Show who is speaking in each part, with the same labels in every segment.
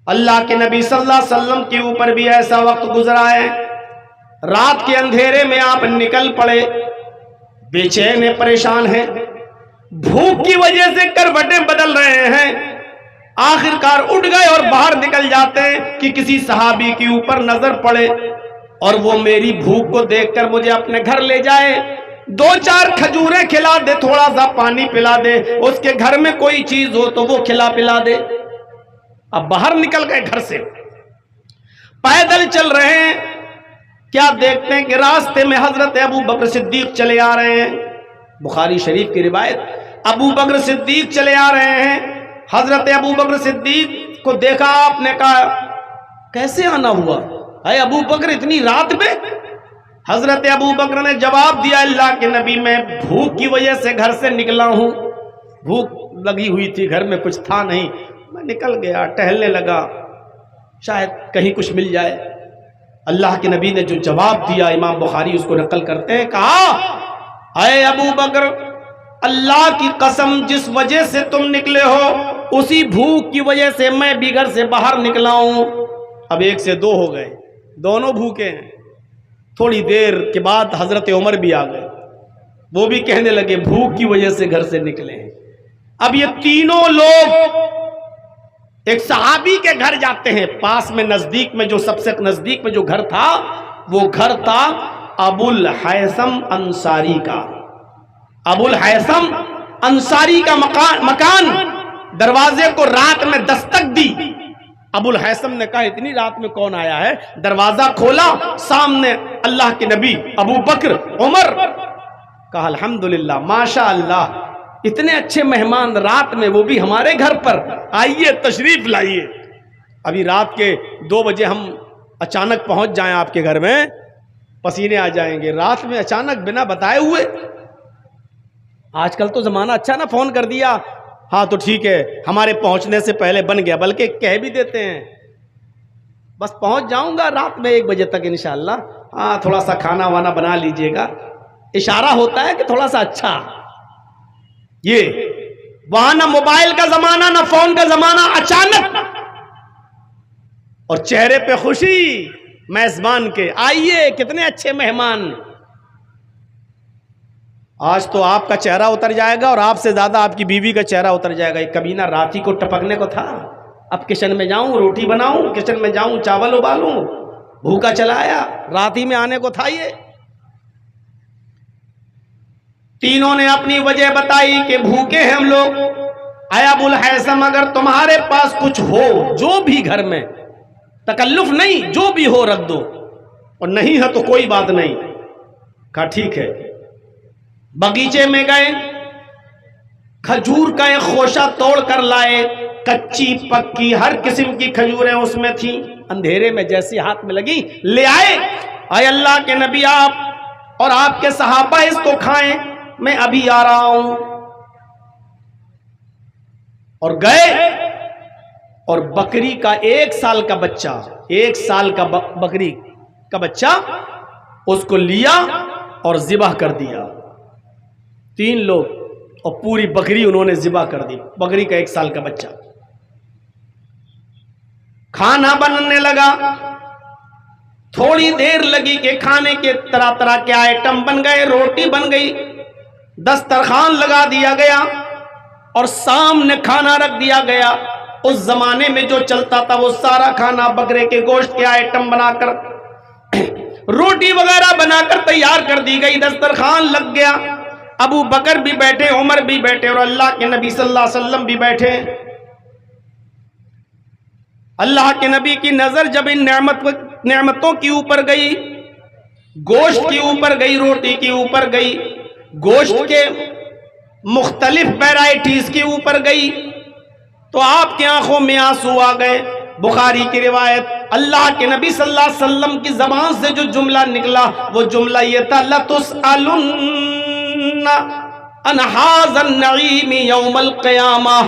Speaker 1: اللہ کے نبی صلی اللہ علیہ وسلم کے اوپر بھی ایسا وقت گزرا ہے، رات کے اندھیرے میں آپ نکل پڑے، بے چین پریشان ہیں، بھوک کی وجہ سے کروٹیں بدل رہے ہیں، آخر کار اٹھ گئے اور باہر نکل جاتے ہیں کہ کسی صحابی کے اوپر نظر پڑے اور وہ میری بھوک کو دیکھ کر مجھے اپنے گھر لے جائے، 2-4 کھجوریں کھلا دے، تھوڑا سا پانی پلا دے، اس کے گھر میں کوئی چیز ہو تو وہ کھلا پلا دے۔ اب باہر نکل گئے گھر سے، پیدل چل رہے ہیں، کیا دیکھتے ہیں کہ راستے میں حضرت ابو بکر صدیق چلے آ رہے ہیں۔ بخاری شریف کی روایت، ابو بکر صدیق چلے آ رہے ہیں۔ حضرت ابو بکر صدیق کو دیکھا، آپ نے کہا کیسے آنا ہوا اے ابو بکر اتنی رات میں؟ حضرت ابو بکر نے جواب دیا، اللہ کے نبی میں بھوک کی وجہ سے گھر سے نکلا ہوں، بھوک لگی ہوئی تھی، گھر میں کچھ تھا نہیں، میں نکل گیا، ٹہلنے لگا، شاید کہیں کچھ مل جائے۔ اللہ کے نبی نے جو جواب دیا، امام بخاری اس کو نقل کرتے ہیں، کہا اے ابو بکر، اللہ کی قسم جس وجہ سے تم نکلے ہو اسی بھوک کی وجہ سے میں بھی گھر سے باہر نکلا ہوں۔ اب 1 سے 2 ہو گئے، دونوں بھوکے ہیں۔ تھوڑی دیر کے بعد حضرت عمر بھی آ گئے، وہ بھی کہنے لگے بھوک کی وجہ سے گھر سے نکلے ہیں۔ اب یہ تینوں لوگ ایک صحابی کے گھر جاتے ہیں، پاس میں نزدیک میں جو سب سے نزدیک میں جو گھر تھا وہ گھر تھا ابو الحیثم انصاری کا۔ ابو الحیثم انصاری کا مکان، دروازے کو رات میں دستک دی۔ ابو الحیثم نے کہا اتنی رات میں کون آیا ہے؟ دروازہ کھولا، سامنے اللہ کے نبی، ابو بکر، عمر۔ کہا الحمدللہ، ماشاء اللہ، اتنے اچھے مہمان رات میں، وہ بھی ہمارے گھر پر، آئیے تشریف لائیے۔ ابھی رات کے 2 بجے ہم اچانک پہنچ جائیں آپ کے گھر میں، پسینے آ جائیں گے، رات میں اچانک بنا بتائے ہوئے۔ آج کل تو زمانہ اچھا نا، فون کر دیا، ہاں تو ٹھیک ہے، ہمارے پہنچنے سے پہلے بن گیا، بلکہ کہہ بھی دیتے ہیں بس پہنچ جاؤں گا رات میں 1 بجے تک انشاءاللہ، ہاں تھوڑا سا کھانا وانا بنا لیجئے گا، اشارہ ہوتا ہے کہ تھوڑا سا اچھا۔ یہ وہاں نہ موبائل کا زمانہ نہ فون کا زمانہ، اچانک اور چہرے پہ خوشی میزبان کے، آئیے کتنے اچھے مہمان۔ آج تو آپ کا چہرہ اتر جائے گا اور آپ سے زیادہ آپ کی بیوی کا چہرہ اتر جائے گا۔ ایک کبینہ رات ہی کو ٹپکنے کو تھا، اب کچن میں جاؤں روٹی بناؤں، کچن میں جاؤں چاول ابالوں، بھوکا چلا آیا، رات ہی میں آنے کو تھا۔ یہ تینوں نے اپنی وجہ بتائی کہ بھوکے ہیں ہم لوگ۔ اے ابو الحیثم، اگر تمہارے پاس کچھ ہو، جو بھی گھر میں، تکلف نہیں، جو بھی ہو رکھ دو، اور نہیں ہے تو کوئی بات نہیں۔ کہا ٹھیک ہے۔ باغیچے میں گئے، کھجور کا ایک خوشہ توڑ کر لائے، کچی پکی ہر قسم کی کھجوریں اس میں تھیں، اندھیرے میں جیسی ہاتھ میں لگی لے آئے۔ اے اللہ کے نبی، آپ اور آپ کے صحابہ اس کو کھائیں، میں ابھی آ رہا ہوں۔ اور گئے اور بکری کا 1 سال کا بچہ، 1 سال کا بکری کا بچہ اس کو لیا اور ذبح کر دیا۔ 3 لوگ اور پوری بکری انہوں نے ذبح کر دی، بکری کا 1 سال کا بچہ۔ کھانا بننے لگا، تھوڑی دیر لگی کہ کھانے کے طرح طرح کے آئٹم بن گئے، روٹی بن گئی، دسترخوان لگا دیا گیا اور سامنے کھانا رکھ دیا گیا۔ اس زمانے میں جو چلتا تھا وہ سارا کھانا بکرے کے گوشت کے آئٹم بنا کر، روٹی وغیرہ بنا کر تیار کر دی گئی، دسترخوان لگ گیا۔ ابو بکر بھی بیٹھے، عمر بھی بیٹھے، اور اللہ کے نبی صلی اللہ علیہ وسلم بھی بیٹھے۔ اللہ کے نبی کی نظر جب ان نعمتوں کی اوپر گئی، گوشت کی اوپر گئی، روٹی کی اوپر گئی، گوشت کے مختلف ویرائٹیز کی اوپر گئی، تو آپ کی آنکھوں میں آنسو آ گئے۔ بخاری کی روایت، اللہ کے نبی صلی اللہ علیہ وسلم کی زبان سے جو جملہ نکلا وہ جملہ یہ تھا، لَتُسْأَلُنَّ عَنْ هَٰذَا النَّعِيمِ يَوْمَ الْقِيَامَةِ۔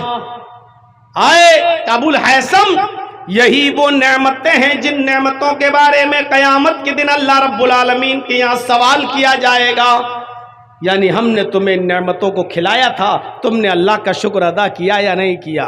Speaker 1: آئے ابو الحیثم، یہی وہ نعمتیں ہیں جن نعمتوں کے بارے میں قیامت کے دن اللہ رب العالمین کے یہاں سوال کیا جائے گا۔ یعنی ہم نے تمہیں نعمتوں کو کھلایا تھا، تم نے اللہ کا شکر ادا کیا یا نہیں کیا؟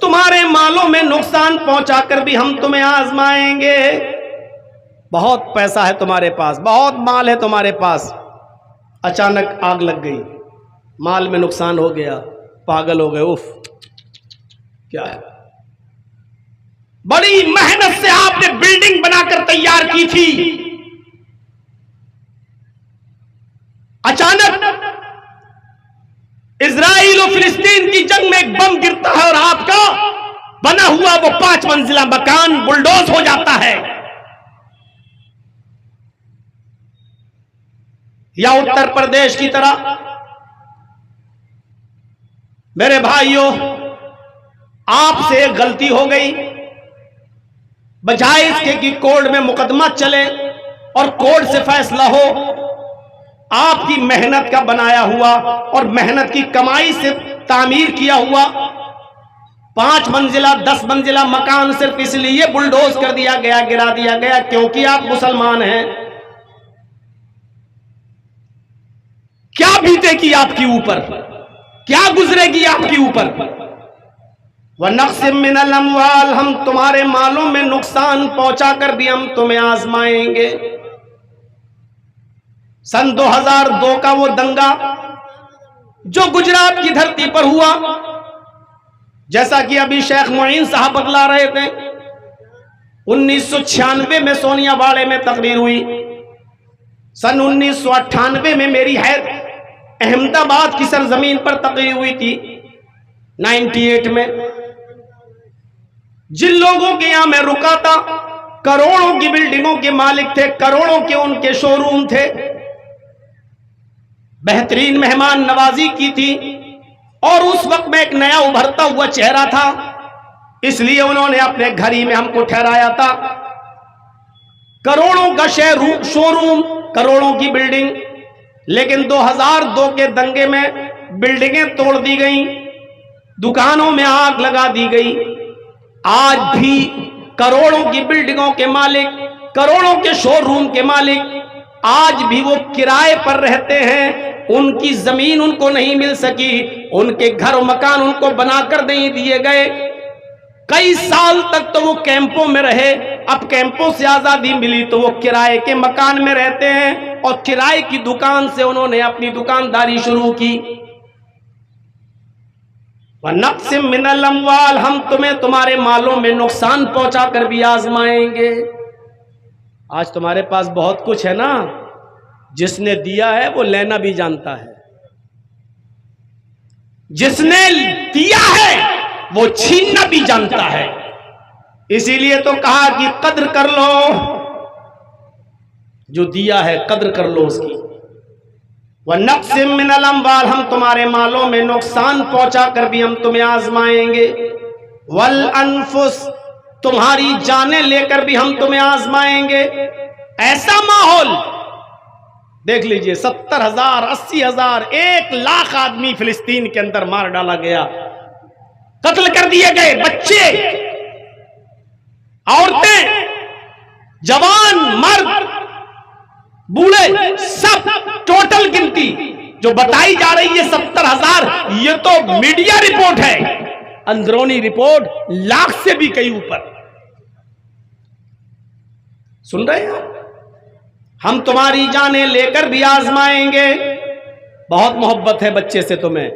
Speaker 1: تمہارے مالوں میں نقصان پہنچا کر بھی ہم تمہیں آزمائیں گے. بہت پیسہ ہے تمہارے پاس, بہت مال ہے تمہارے پاس, اچانک آگ لگ گئی, مال میں نقصان ہو گیا, پاگل ہو گئے, اف کیا ہے. بڑی محنت سے آپ نے بلڈنگ بنا کر تیار کی تھی, اچانک اسرائیل و فلسطین کی جنگ میں ایک بم گرتا ہے اور آپ کا بنا ہوا وہ 5 منزلہ مکان بلڈوز ہو جاتا ہے. یا اتر پردیش کی طرح, میرے بھائیوں آپ سے ایک غلطی ہو گئی, بجائے اس کے کہ کورٹ میں مقدمہ چلے اور کورٹ سے فیصلہ ہو, آپ کی محنت کا بنایا ہوا اور محنت کی کمائی سے تعمیر کیا ہوا 5 منزلہ 10 منزلہ مکان صرف اس لیے بلڈوز کر دیا گیا, گرا دیا گیا کیونکہ آپ مسلمان ہیں. کیا بیتے گی آپ کے اوپر, کیا گزرے گی آپ کے اوپر. وَنَقْسِم مِّنَ الْأَمْوَالِ, ہم تمہارے مالوں میں نقصان پہنچا کر بھی ہم تمہیں آزمائیں گے. سن 2002 کا وہ دنگا جو گجرات کی دھرتی پر ہوا, جیسا کہ ابھی شیخ معین صاحب بتلا رہے تھے, 1996 میں سونیا واڑے میں تقریر ہوئی, سن 1998 میں میری حید احمد آباد کی سرزمین پر تقریر ہوئی تھی, 98 میں. جن لوگوں کے یہاں میں رکا تھا کروڑوں کی بلڈنگوں کے مالک تھے, کروڑوں کے ان کے شو روم تھے, بہترین مہمان نوازی کی تھی, اور اس وقت میں ایک نیا ابھرتا ہوا چہرہ تھا, اس لیے انہوں نے اپنے گھر ہی میں ہم کو ٹھہرایا تھا. کروڑوں کا شو روم, کروڑوں کی بلڈنگ, لیکن 2002 کے دنگے میں بلڈنگیں توڑ دی گئیں, دکانوں میں آگ لگا دی گئی. آج بھی کروڑوں کی بلڈنگوں کے مالک, کروڑوں کے شو روم کے مالک آج بھی وہ کرائے پر رہتے ہیں, ان کی زمین ان کو نہیں مل سکی, ان کے گھر و مکان ان کو بنا کر نہیں دیے گئے. کئی سال تک تو وہ کیمپوں میں رہے, اب کیمپوں سے آزادی ملی تو وہ کرائے کے مکان میں رہتے ہیں, اور کرائے کی دکان سے انہوں نے اپنی دکانداری شروع کی. وَنَقْسِم مِّنَ الْأَمْوَالِ, ہم تمہیں تمہارے مالوں میں نقصان پہنچا کر بھی آزمائیں گے. آج تمہارے پاس بہت کچھ ہے نا, جس نے دیا ہے وہ لینا بھی جانتا ہے, جس نے دیا ہے وہ چھیننا بھی جانتا ہے. اسی لیے تو کہا کہ قدر کر لو, جو دیا ہے قدر کر لو اس کی. وَنَقْسِم مِّنَ الْأَمْوَالِ, ہم تمہارے مالوں میں نقصان پہنچا کر بھی ہم تمہیں آزمائیں گے. وَالْأَنفُسِ, تمہاری جانیں لے کر بھی ہم تمہیں آزمائیں گے. ایسا ماحول دیکھ لیجئے, 70,000 80,000 1 لاکھ آدمی فلسطین کے اندر مار ڈالا گیا, قتل کر دیے گئے, بچے عورتیں جوان مرد بوڑھے سب, ٹوٹل گنتی جو بتائی جا رہی ہے 70,000, یہ تو میڈیا رپورٹ ہے, اندرونی رپورٹ لاکھ سے بھی کئی اوپر. سن رہے ہیں, ہم تمہاری جانیں لے کر بھی آزمائیں گے. بہت محبت ہے بچے سے تمہیں,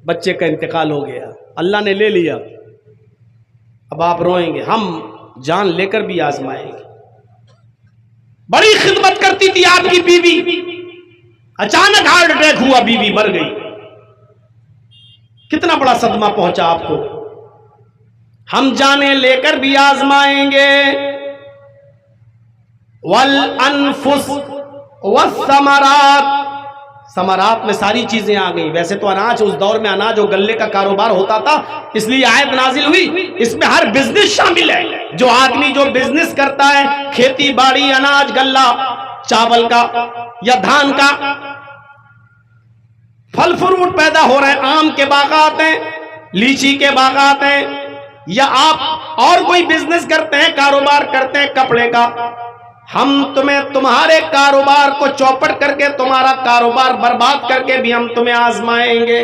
Speaker 1: بچے کا انتقال ہو گیا, اللہ نے لے لیا, اب آپ روئیں گے. ہم جان لے کر بھی آزمائیں گے. بڑی خدمت کرتی تھی آپ کی بیوی, اچانک ہارٹ اٹیک ہوا, بیوی مر گئی. کتنا بڑا صدمہ پہنچا آپ کو. ہم جانیں لے کر بھی آزمائیں گے. والانفس والثمرات, ثمرات میں ساری چیزیں آ گئی. ویسے تو اناج, اس دور میں اناج اور گلے کا کاروبار ہوتا تھا, اس لیے آیت نازل ہوئی. اس میں ہر بزنس شامل ہے. جو آدمی جو بزنس کرتا ہے, کھیتی باڑی, اناج گلہ, چاول کا یا دھان کا, پھل فروٹ پیدا ہو رہے ہیں, آم کے باغات ہیں, لیچی کے باغات ہیں, یا آپ اور کوئی بزنس کرتے ہیں, کاروبار کرتے ہیں کپڑے کا, ہم تمہیں تمہارے کاروبار کو چوپٹ کر کے, تمہارا کاروبار برباد کر کے بھی ہم تمہیں آزمائیں گے.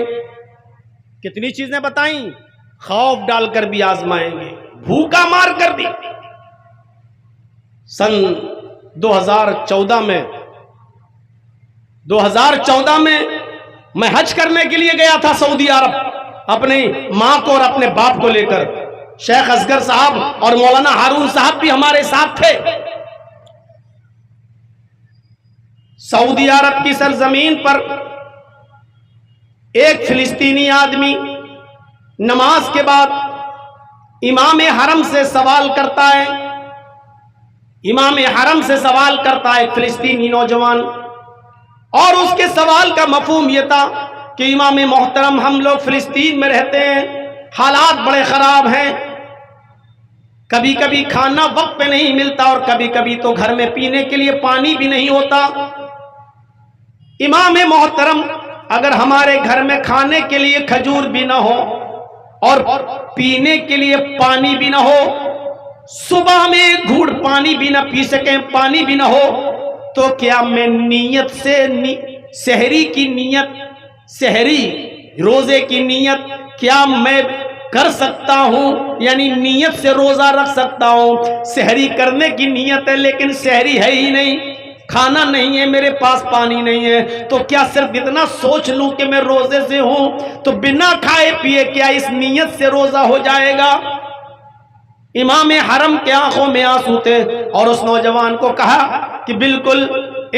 Speaker 1: کتنی چیزیں بتائیں, خوف ڈال کر بھی آزمائیں گے، بھوکا مار کر بھی۔ سن 2014 میں میں حج کرنے کے لیے گیا تھا سعودی عرب، اپنی ماں کو اور اپنے باپ کو لے کر۔ شیخ اصغر صاحب اور مولانا ہارون صاحب بھی ہمارے ساتھ تھے۔ سعودی عرب کی سرزمین پر ایک فلسطینی آدمی نماز کے بعد امام حرم سے سوال کرتا ہے، امام حرم سے سوال کرتا ہے ایک فلسطینی نوجوان، اور اس کے سوال کا مفہوم یہ تھا کہ امام محترم، ہم لوگ فلسطین میں رہتے ہیں، حالات بڑے خراب ہیں، کبھی کبھی کھانا وقت پہ نہیں ملتا اور کبھی کبھی تو گھر میں پینے کے لیے پانی بھی نہیں ہوتا۔ امام محترم، اگر ہمارے گھر میں کھانے کے لیے کھجور بھی نہ ہو اور پینے کے لیے پانی بھی نہ ہو، صبح میں ایک گھونٹ پانی بھی نہ پی سکیں، پانی بھی نہ ہو، تو کیا میں نیت سے سحری کی نیت، سحری روزے کی نیت کیا میں کر سکتا ہوں؟ یعنی نیت سے روزہ رکھ سکتا ہوں، سحری کرنے کی نیت ہے لیکن سحری ہے ہی نہیں، کھانا نہیں ہے میرے پاس، پانی نہیں ہے، تو کیا صرف اتنا سوچ لوں کہ میں روزے سے ہوں تو بنا کھائے پیے کیا اس نیت سے روزہ ہو جائے گا؟ امام حرم کے آنکھوں میں آنسو تھے اور اس نوجوان کو کہا کہ بالکل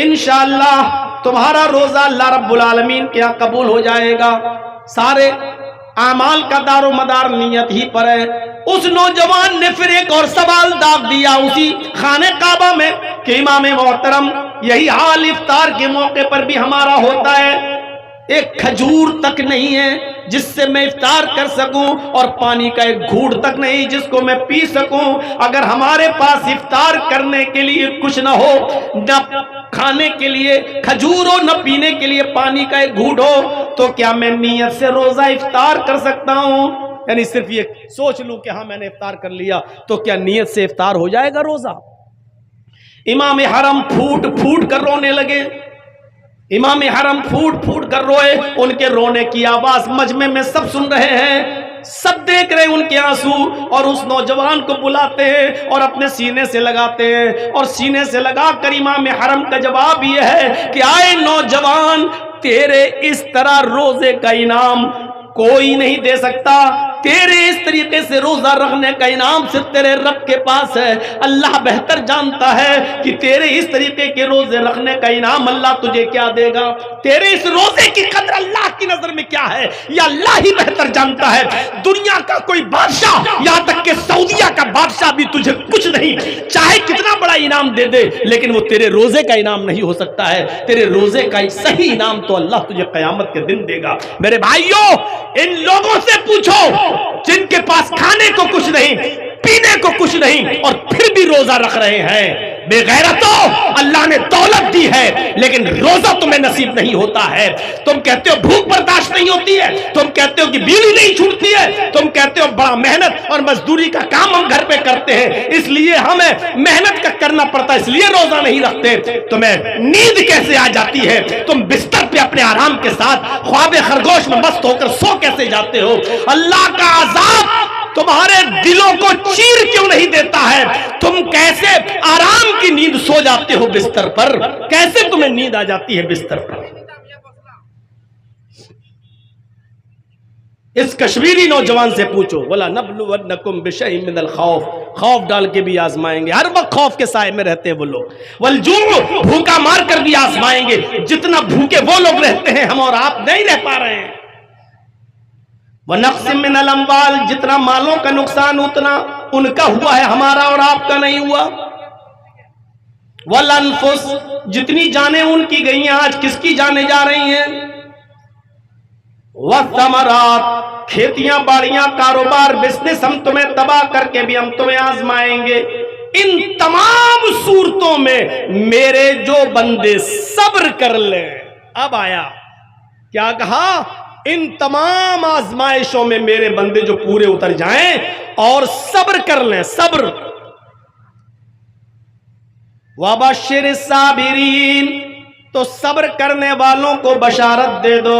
Speaker 1: انشاءاللہ تمہارا روزہ اللہ رب العالمین کے یہاں قبول ہو جائے گا، سارے اعمال کا دار و مدار نیت ہی پر ہے۔ اس نوجوان نے پھر ایک اور سوال داغ دیا اسی خانہ کعبہ میں کہ امام محترم، یہی حال افطار کے موقع پر بھی ہمارا ہوتا ہے، ایک کھجور تک نہیں ہے جس سے میں افطار کر سکوں اور پانی کا ایک گھونٹ تک نہیں جس کو میں پی سکوں۔ اگر ہمارے پاس افطار کرنے کے لیے کچھ نہ ہو، نہ کھانے کے لیے کھجور ہو، نہ پینے کے لیے پانی کا ایک گھونٹ ہو، تو کیا میں نیت سے روزہ افطار کر سکتا ہوں؟ یعنی صرف یہ سوچ لوں کہ ہاں میں نے افطار کر لیا تو کیا نیت سے افطار ہو جائے گا روزہ؟ امام حرم پھوٹ پھوٹ کر رونے لگے، امام حرم پھوٹ پھوٹ کر روئے، ان کے رونے کی آواز مجمع میں سب سن رہے ہیں، سب دیکھ رہے ان کے آنسو، اور اس نوجوان کو بلاتے ہیں اور اپنے سینے سے لگاتے ہیں، اور سینے سے لگا کر امام حرم کا جواب یہ ہے کہ آئے نوجوان، تیرے اس طرح روزے کا انعام کوئی نہیں دے سکتا، تیرے اس طریقے سے روزہ رکھنے کا انعام صرف تیرے رب کے پاس ہے۔ اللہ بہتر جانتا ہے کہ تیرے اس طریقے کے روزے رکھنے کا انعام اللہ تجھے کیا دے گا، تیرے اس روزے کی قدر اللہ کی نظر میں کیا ہے یہ اللہ ہی بہتر جانتا ہے۔ دنیا کا کوئی بادشاہ، یہاں تک کہ سعودیہ کا بادشاہ بھی تجھے کچھ نہیں، چاہے کتنا بڑا انعام دے دے، لیکن وہ تیرے روزے کا انعام نہیں ہو سکتا ہے۔ تیرے روزے کا ایک صحیح انعام تو اللہ تجھے قیامت کے دن دے گا۔ میرے بھائیوں، ان لوگوں سے پوچھو جن کے پاس کھانے کو کچھ نہیں، پینے کو کچھ نہیں، اور پھر بھی روزہ رکھ رہے ہیں۔ بے غیرتو، اللہ نے دولت دی ہے لیکن روزہ تمہیں نصیب نہیں ہوتا ہے۔ تم کہتے ہو بھوک برداشت نہیں ہوتی ہے، تم کہتے ہو کہ بیوی نہیں چھوٹتی ہے، تم کہتے ہو بڑا محنت اور مزدوری کا کام ہم گھر پہ کرتے ہیں اس لیے ہمیں محنت کا کرنا پڑتا ہے اس لیے روزہ نہیں رکھتے۔ تمہیں نیند کیسے آ جاتی ہے؟ تم بستر پہ اپنے آرام کے ساتھ خواب خرگوش میں مست ہو کر سو کیسے جاتے ہو؟ اللہ کا عذاب تمہارے دلوں کو چیر کیوں نہیں دیتا ہے؟ تم کیسے آرام کی نیند سو جاتے ہو بستر پر؟ کیسے تمہیں نیند آ جاتی ہے بستر پر؟ اس کشمیری نوجوان سے پوچھو، وَلَا نَبْلُوَنَّكُمْ بِشَيْءٍ مِّنَ الْخَوْفِ، خوف ڈال کے بھی آزمائیں گے، ہر وقت خوف کے سائے میں رہتے ہیں وہ لوگ، وَالْجُوعِ، بھوکا مار کر بھی آزمائیں گے، جتنا بھوکے وہ لوگ رہتے ہیں ہم اور آپ نہیں رہ پا رہے ہیں، وَنَقْصٍ مِّنَ الْأَمْوَالِ، جتنا مالوں کا نقصان اتنا ان کا ہوا ہے ہمارا اور آپ کا نہیں ہوا، وَالْأَنفُسِ، جتنی جانیں ان کی گئی ہیں آج کس کی جانیں جا رہی ہیں، وَالثَّمَرَاتِ، کھیتیاں باڑیاں کاروبار بزنس ہم تمہیں تباہ کر کے بھی ہم تمہیں آزمائیں گے۔ ان تمام صورتوں میں میرے جو بندے صبر کر لیں، اب آیا کیا کہا؟ ان تمام آزمائشوں میں میرے بندے جو پورے اتر جائیں اور صبر کر لیں، صبر، وَبَشِّرِ الصَّابِرِينَ، تو صبر کرنے والوں کو بشارت دے دو،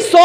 Speaker 1: 100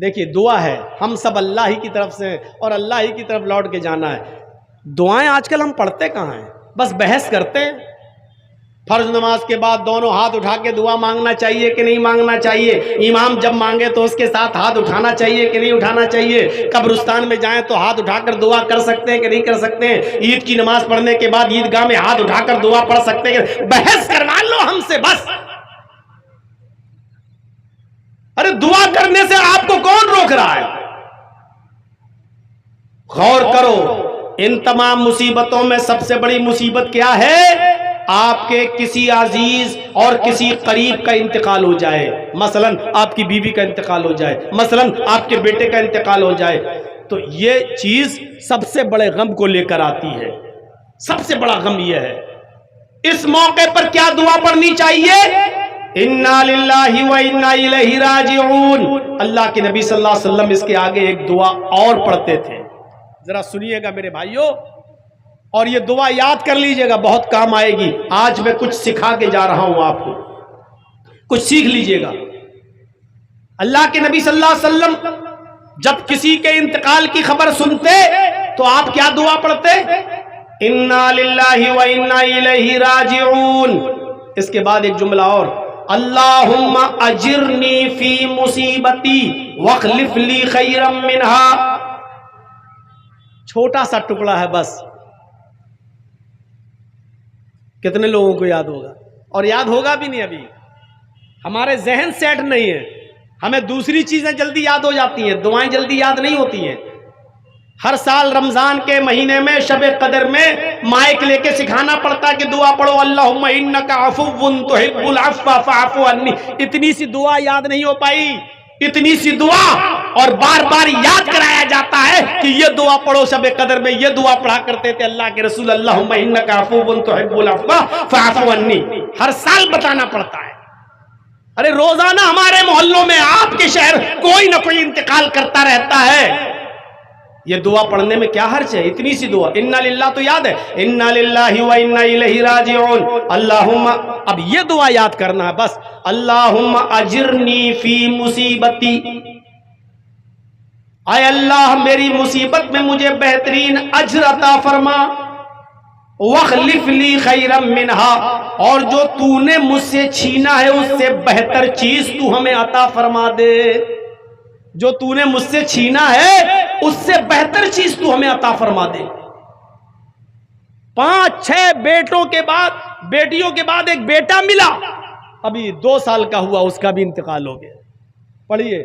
Speaker 1: دیکھیے دعا ہے، ہم سب اللہ ہی کی طرف سے ہیں اور اللہ ہی کی طرف لوٹ کے جانا ہے. دعائیں آج کل ہم پڑھتے کہاں ہیں، بس بحث کرتے ہیں. فرض نماز کے بعد دونوں ہاتھ اٹھا کے دعا مانگنا چاہیے کہ نہیں مانگنا چاہیے، امام جب مانگے تو اس کے ساتھ ہاتھ اٹھانا چاہیے کہ نہیں اٹھانا چاہیے، قبرستان میں جائیں تو ہاتھ اٹھا کر دعا کر سکتے ہیں کہ نہیں کر سکتے ہیں، عید کی نماز پڑھنے کے بعد عیدگاہ میں ہاتھ اٹھا کر دعا پڑھ سکتے ہیں. بحث کروا لو ہم سے بس. ارے دعا کرنے سے آپ کو کون روک رہا ہے؟ غور کرو. ان تمام مصیبتوں میں سب سے بڑی مصیبت کیا ہے؟ آپ کے کسی عزیز اور کسی قریب کا انتقال ہو جائے، مثلا آپ کی بیوی کا انتقال ہو جائے، مثلا آپ کے بیٹے کا انتقال ہو جائے، تو یہ چیز سب سے بڑے غم کو لے کر آتی ہے. سب سے بڑا غم یہ ہے. اس موقع پر کیا دعا پڑھنی چاہیے؟ انا للہ و انا الیہ راجعون. اللہ کے نبی صلی اللہ علیہ وسلم اس کے آگے ایک دعا اور پڑھتے تھے، ذرا سنیے گا میرے بھائیوں، اور یہ دعا یاد کر لیجئے گا، بہت کام آئے گی. آج میں کچھ سکھا کے جا رہا ہوں آپ کو، کچھ سیکھ لیجئے گا. اللہ کے نبی صلی اللہ علیہ وسلم جب کسی کے انتقال کی خبر سنتے تو آپ کیا دعا پڑھتے؟ انا للہ و انا الیہ راجعون. اس کے بعد ایک جملہ اور، اللہم اجرنی فی مصیبتی واخلف لی خیرا منہا. چھوٹا سا ٹکڑا ہے بس، کتنے لوگوں کو یاد ہوگا؟ اور یاد ہوگا بھی نہیں. ابھی ہمارے ذہن سیٹ نہیں ہے، ہمیں دوسری چیزیں جلدی یاد ہو جاتی ہیں، دعائیں جلدی یاد نہیں ہوتی ہیں. ہر سال رمضان کے مہینے میں شب قدر میں مائک لے کے سکھانا پڑتا کہ دعا پڑھو اللہم انک عفو تحب العفو فاعف عنی. اتنی سی دعا یاد نہیں ہو پائی، اتنی سی دعا، اور بار بار یاد کرایا جاتا ہے کہ یہ دعا پڑھو. شب قدر میں یہ دعا پڑھا کرتے تھے اللہ کے رسول، اللہم انک عفو تحب العفو فاعف عنی. ہر سال بتانا پڑتا ہے. ارے روزانہ ہمارے محلوں میں، آپ کے شہر، کوئی نہ کوئی انتقال کرتا رہتا ہے. یہ دعا پڑھنے میں کیا حرج ہے؟ اتنی سی دعا. انا للہ تو یاد ہے، انا للہ و انا الیہ راجعون. اللہم، اب یہ دعا یاد کرنا ہے بس، اللہم اجرنی فی مصیبتی. اے اللہ میری مصیبت میں مجھے بہترین اجر عطا فرما، واخلف لی خیرا منہا، اور جو تو نے مجھ سے چھینا ہے اس سے بہتر چیز تو ہمیں عطا فرما دے. جو تو نے مجھ سے چھینا ہے اس سے بہتر چیز تو ہمیں عطا فرما دے. 5-6 بیٹوں کے بعد، بیٹیوں کے بعد ایک بیٹا ملا، ابھی 2 سال کا ہوا، اس کا بھی انتقال ہو گیا. پڑھیے،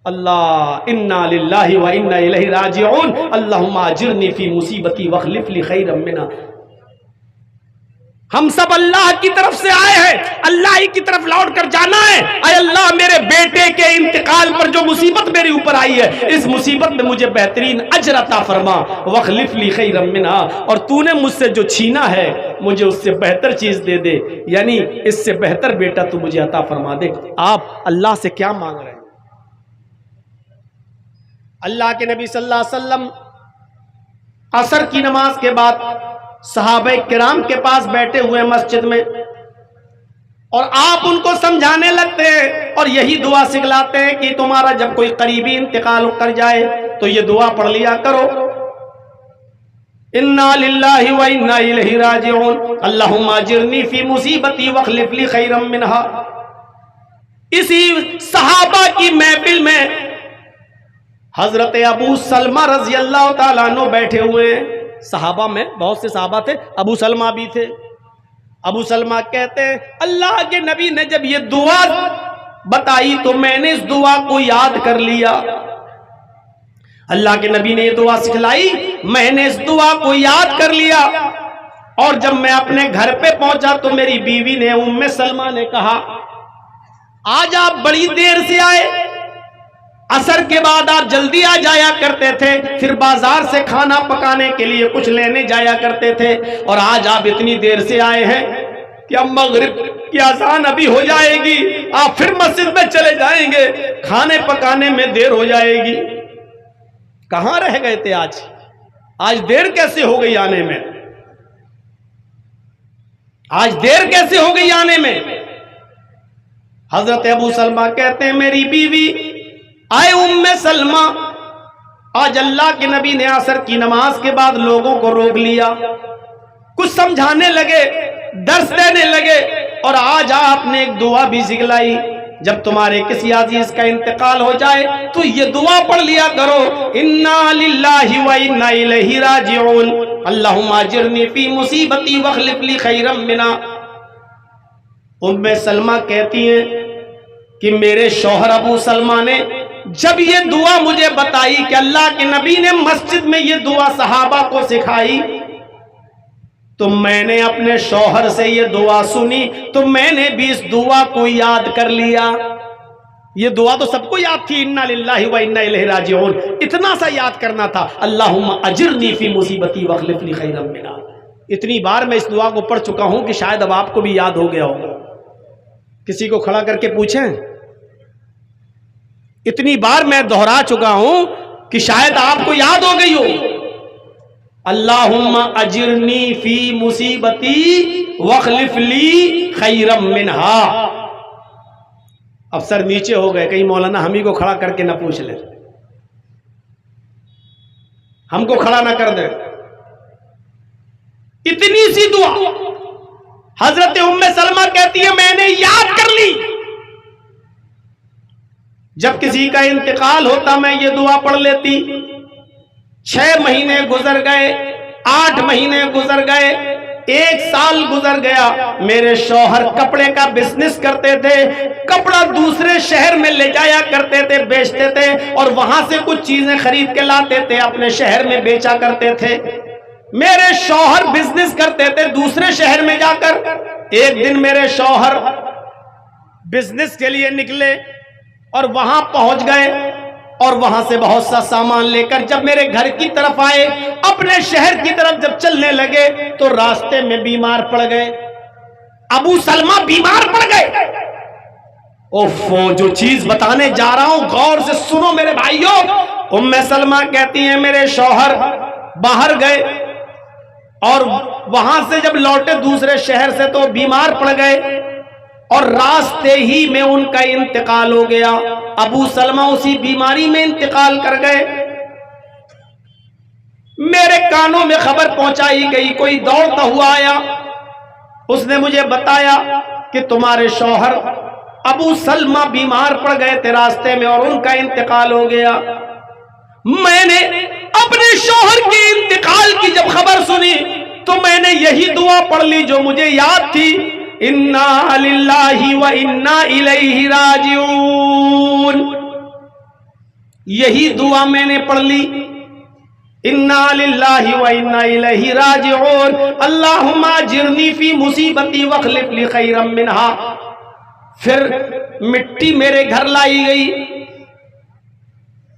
Speaker 1: اللہ انا للہ و انا الیہ راجعون اللہم اجرنی فی مصیبتی واخلف لی خیرا منہا. ہم سب اللہ کی طرف سے آئے ہیں، اللہ ہی کی طرف لوٹ کر جانا ہے. اے اللہ میرے بیٹے کے انتقال پر جو مصیبت میری اوپر آئی ہے، اس مصیبت میں مجھے بہترین اجر عطا فرما، واخلف لی خیرا منہا، اور تو نے مجھ سے جو چھینا ہے مجھے اس سے بہتر چیز دے دے، یعنی اس سے بہتر بیٹا تو مجھے عطا فرما دے. آپ اللہ سے کیا مانگ رہے ہیں؟ اللہ کے نبی صلی اللہ علیہ وسلم عصر کی نماز کے بعد صحابہ کرام کے پاس بیٹھے ہوئے مسجد میں، اور آپ ان کو سمجھانے لگتے ہیں اور یہی دعا سکھلاتے ہیں کہ تمہارا جب کوئی قریبی انتقال کر جائے تو یہ دعا پڑھ لیا کرو، انا للہ و انا الیہ راجعون اللہم اجرنی فی مصیبتی واخلف لی خیرا منہا. اسی صحابہ کی محفل میں حضرت ابو سلمہ رضی اللہ تعالیٰ عنہ بیٹھے ہوئے ہیں. صحابہ میں بہت سے صحابہ تھے، ابو سلمہ بھی تھے. ابو سلمہ کہتے ہیں اللہ کے نبی نے جب یہ دعا بتائی تو میں نے اس دعا کو یاد کر لیا. اللہ کے نبی نے یہ دعا سکھلائی، میں نے اس دعا کو یاد کر لیا، اور جب میں اپنے گھر پہ پہنچا تو میری بیوی نے، ام سلمہ نے کہا آج آپ بڑی دیر سے آئے، عصر کے بعد آپ جلدی آ جایا کرتے تھے، پھر بازار سے کھانا پکانے کے لیے کچھ لینے جایا کرتے تھے، اور آج آپ اتنی دیر سے آئے ہیں کہ اب مغرب کی اذان ابھی ہو جائے گی، آپ پھر مسجد میں چلے جائیں گے، کھانے پکانے میں دیر ہو جائے گی. کہاں رہ گئے تھے آج دیر کیسے ہو گئی آنے میں؟ آج دیر کیسے ہو گئی آنے میں؟ حضرت ابو سلمہ کہتے ہیں میری بیوی آئے سلمہ، آج اللہ کے نبی نے عصر کی نماز کے بعد لوگوں کو روک لیا، کچھ سمجھانے لگے، درس دینے لگے، اور آج آپ نے ایک دعا بھی سکھلائی، جب تمہارے کسی عزیز کا انتقال ہو جائے تو یہ دعا پڑھ لیا کرو، انا للہ و انا الیہ راجعون، اللہم اجرنی فی مصیبتی واخلف لی خیرا منہا۔ سلمہ کہتی ہیں کہ میرے شوہر ابو سلمہ نے جب یہ دعا مجھے بتائی کہ اللہ کے نبی نے مسجد میں یہ دعا صحابہ کو سکھائی، تو میں نے اپنے شوہر سے یہ دعا سنی تو میں نے بھی اس دعا کو یاد کر لیا۔ یہ دعا تو سب کو یاد تھی، انا للہ و انا الیہ راجعون، اتنا سا یاد کرنا تھا، اللہم اجرنی فی مصیبتی واخلف لی خیرا منہا۔ اتنی بار میں اس دعا کو پڑھ چکا ہوں کہ شاید اب آپ کو بھی یاد ہو گیا ہوگا۔ کسی کو کھڑا کر کے پوچھیں، اتنی بار میں دہرا چکا ہوں کہ شاید آپ کو یاد ہو گئی ہو، اللہم اجرنی فی مصیبتی واخلف لی خیرا منہا۔ اب سر نیچے ہو گئے، کہیں مولانا ہم ہی کو کھڑا کر کے نہ پوچھ لیں، ہم کو کھڑا نہ کر دیں۔ اتنی سی دعا حضرت سلمہ کہتی ہے میں نے یاد کر لی، جب کسی کا انتقال ہوتا میں یہ دعا پڑھ لیتی۔ 6 مہینے گزر گئے، 8 مہینے گزر گئے، 1 سال گزر گیا، میرے شوہر کپڑے کا بزنس کرتے تھے، کپڑا دوسرے شہر میں لے جایا کرتے تھے، بیچتے تھے، اور وہاں سے کچھ چیزیں خرید کے لاتے تھے، اپنے شہر میں بیچا کرتے تھے۔ میرے شوہر بزنس کرتے تھے دوسرے شہر میں جا کر۔ ایک دن میرے شوہر بزنس کے لیے نکلے اور وہاں پہنچ گئے، اور وہاں سے بہت سا سامان لے کر جب میرے گھر کی طرف آئے، اپنے شہر کی طرف جب چلنے لگے تو راستے میں بیمار پڑ گئے، ابو سلمہ بیمار پڑ گئے۔ اوفو، جو چیز بتانے جا رہا ہوں غور سے سنو میرے بھائیوں۔ سلمہ کہتی ہیں میرے شوہر باہر گئے، اور وہاں سے جب لوٹے دوسرے شہر سے تو بیمار پڑ گئے، اور راستے ہی میں ان کا انتقال ہو گیا۔ ابو سلمہ اسی بیماری میں انتقال کر گئے۔ میرے کانوں میں خبر پہنچائی گئی، کوئی دوڑتا ہوا آیا، اس نے مجھے بتایا کہ تمہارے شوہر ابو سلمہ بیمار پڑ گئے تھے راستے میں اور ان کا انتقال ہو گیا۔ میں نے اپنے شوہر کے انتقال کی جب خبر سنی تو میں نے یہی دعا پڑھ لی جو مجھے یاد تھی، انا للہ و انا الیہ راجعون۔ یہی دعا میں نے پڑھ لی، انا للہ و انا الیہ راجعون، اللہم اجرنی فی مصیبتی واخلف لی خیرا منہا۔ پھر مٹی میرے گھر لائی گئی،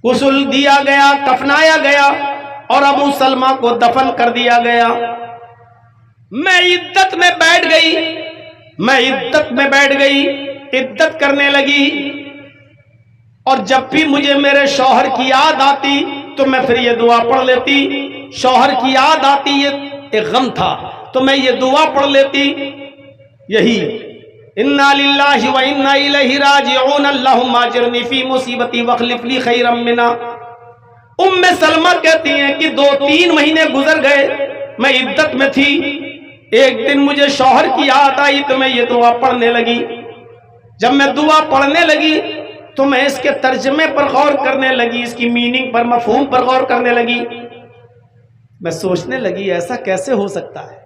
Speaker 1: غسل دیا گیا، کفنایا گیا، اور ابو سلمہ کو دفن کر دیا گیا۔ میں عدت میں بیٹھ گئی، عدت کرنے لگی، اور جب بھی مجھے میرے شوہر کی یاد آتی تو میں پھر یہ دعا پڑھ لیتی۔ شوہر کی یاد آتی، یہ ایک غم تھا، تو میں یہ دعا پڑھ لیتی، یہی انا للہ و انا الیہ راجعون، اللہم اجرنی فی مصیبتی واخلف لی خیرا منہا۔ سلمہ کہتی ہیں کہ 2-3 مہینے گزر گئے، میں عدت میں تھی، ایک دن مجھے شوہر کی یاد آئی تو میں یہ دعا پڑھنے لگی۔ جب میں دعا پڑھنے لگی تو میں اس کے ترجمے پر غور کرنے لگی، اس کی میننگ پر، مفہوم پر غور کرنے لگی۔ میں سوچنے لگی ایسا کیسے ہو سکتا ہے؟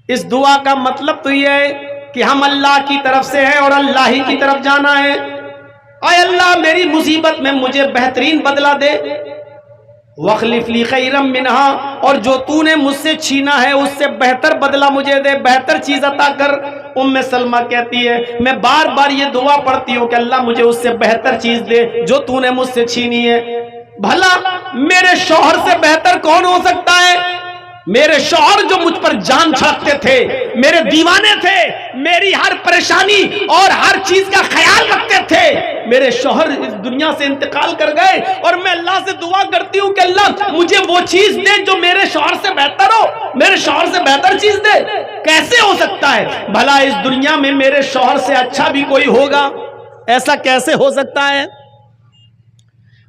Speaker 1: اس دعا کا مطلب تو یہ ہے کہ ہم اللہ کی طرف سے ہیں اور اللہ ہی کی طرف جانا ہے۔ اے اللہ میری مصیبت میں مجھے بہترین بدلہ دے، وَاخْلِفْ لِي خَيْرًا مِّنْهَا، اور جو تو نے مجھ سے چھینا ہے اس سے بہتر بدلہ مجھے دے، بہتر چیز عطا کر۔ سلمہ کہتی ہے میں بار بار یہ دعا پڑھتی ہوں کہ اللہ مجھے اس سے بہتر چیز دے جو تو نے مجھ سے چھینی ہے۔ بھلا میرے شوہر سے بہتر کون ہو سکتا ہے؟ میرے شوہر جو مجھ پر جان چھڑکتے تھے، میرے دیوانے تھے، میری ہر پریشانی اور ہر چیز کا خیال رکھتے تھے، میرے شوہر اس دنیا سے انتقال کر گئے، اور میں اللہ سے دعا کرتی ہوں کہ اللہ مجھے وہ چیز دے جو میرے شوہر سے بہتر ہو، میرے شوہر سے بہتر چیز دے۔ کیسے ہو سکتا ہے؟ بھلا اس دنیا میں میرے شوہر سے اچھا بھی کوئی ہوگا؟ ایسا کیسے ہو سکتا ہے؟